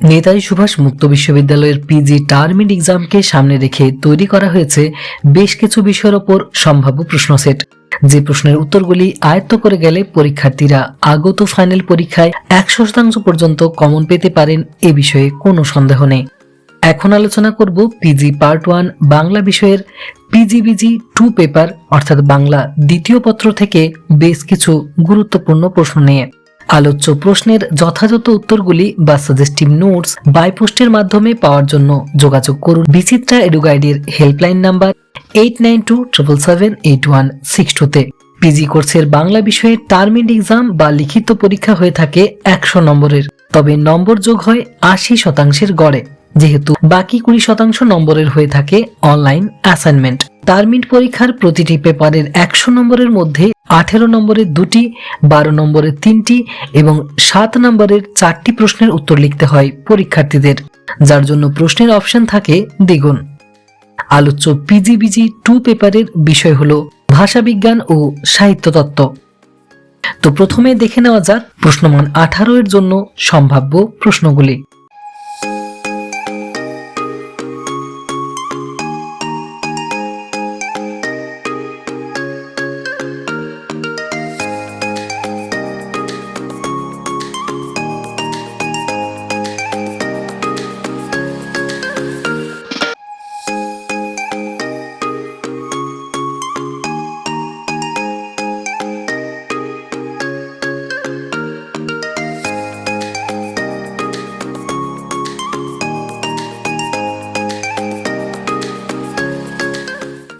নেতাজি সুভাষ মুক্ত বিশ্ববিদ্যালয়ের PG Termin এক্সামকে সামনে রেখে তৈরি করা হয়েছে বেশ কিছু বিষয়ের ওপর সম্ভাব্য প্রশ্ন সেট, যে প্রশ্নের উত্তরগুলি আয়ত্ত করে গেলে পরীক্ষার্থীরা আগত ফাইনাল পরীক্ষায় 100% পর্যন্ত কমন পেতে পারেন, এ বিষয়ে কোনো সন্দেহ নেই। এখন আলোচনা করব পিজি পার্ট 1 বাংলা বিষয়ের পিজিবিজি 2 পেপার অর্থাৎ বাংলা দ্বিতীয় পত্র থেকে বেশ কিছু গুরুত্বপূর্ণ প্রশ্ন নিয়ে। আলোচ্য প্রশ্নের যথাযথ উত্তরগুলি বা সাজেস্টিভ নোটস বাই পোস্টের মাধ্যমে পাওয়ার জন্য যোগাযোগ করুন বিচিত্রা এডুগাইডের হেল্পলাইন নাম্বার 89277816 তে। পিজি কোর্সের বাংলা বিষয়ে টার্মিন এক্সাম বা লিখিত পরীক্ষা হয়ে থাকে 100 নম্বরের, তবে নম্বর যোগ হয় 80% গড়ে, যেহেতু বাকি 20% নম্বরের হয়ে থাকে অনলাইন অ্যাসাইনমেন্ট। টার্মিন পরীক্ষার প্রতিটি পেপারের 100 নম্বরের মধ্যে 18 নম্বরের 2টি, 12 নম্বরের 3টি এবং 7 নম্বরের 4টি প্রশ্নের উত্তর লিখতে হয় পরীক্ষার্থীদের, যার জন্য প্রশ্নের অপশন থাকে দ্বিগুণ। আলোচ্য পিজিবিজি 2 পেপারের বিষয় হলো ভাষাবিজ্ঞান ও সাহিত্যতত্ত্ব। তো প্রথমে দেখে নেওয়া যাক প্রশ্নমান 18 এর জন্য সম্ভাব্য প্রশ্নগুলি।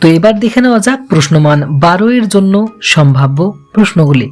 তো এবার দেখে নেওয়া যাক প্রশ্নমান 12 এর জন্য সম্ভাব্য প্রশ্নগুলি।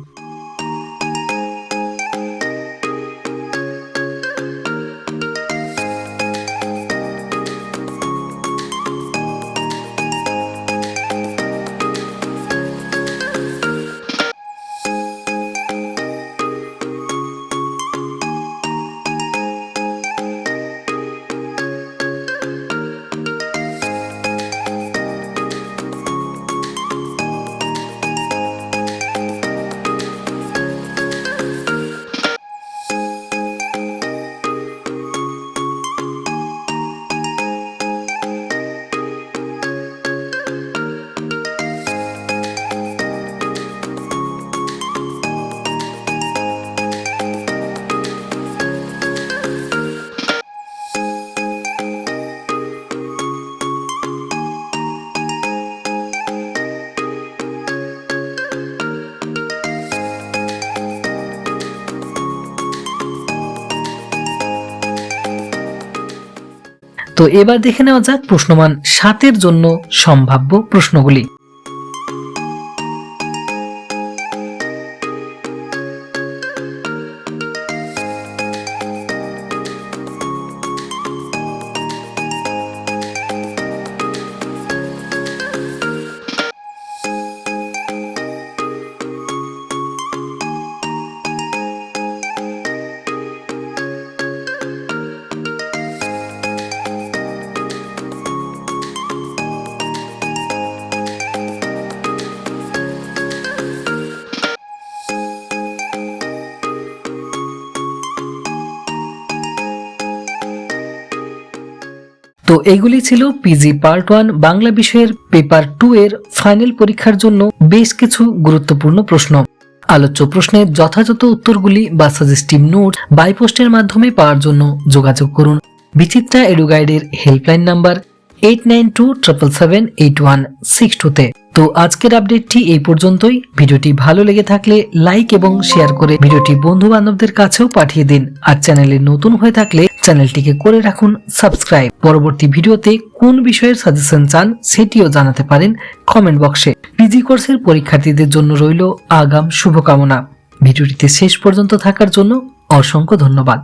তো এবার দেখে নেওয়া যাক প্রশ্নমান 7 এর জন্য সম্ভাব্য প্রশ্নগুলি। তো এগুলি ছিল পিজি পার্ট 1 বাংলা বিষয়ের পেপার 2 এর ফাইনাল পরীক্ষার জন্য বেশ কিছু গুরুত্বপূর্ণ প্রশ্ন। আলোচ্য প্রশ্নের যথাযথ উত্তরগুলি বা সাজেস্টিভ নোটস বাই পোস্টের মাধ্যমে পাওয়ার জন্য যোগাযোগ করুন বিচিত্রা এডুগাইডের হেল্পলাইন নাম্বার 89277816 তে। তো আজকের আপডেটটি এই পর্যন্তই। ভিডিওটি ভালো লেগে থাকলে লাইক এবং শেয়ার করে ভিডিওটি বন্ধু বান্ধবদের কাছেও পাঠিয়ে দিন। আর চ্যানেলে নতুন হয়ে থাকলে চ্যানেলটিকে করে রাখুন সাবস্ক্রাইব। পরবর্তী ভিডিওতে কোন বিষয়ের সাজেশন চান সেটিও জানাতে পারেন কমেন্ট বক্সে। পিজি কোর্সের পরীক্ষার্থীদের জন্য রইল আগাম শুভকামনা। ভিডিওটিতে শেষ পর্যন্ত থাকার জন্য অসংখ্য ধন্যবাদ।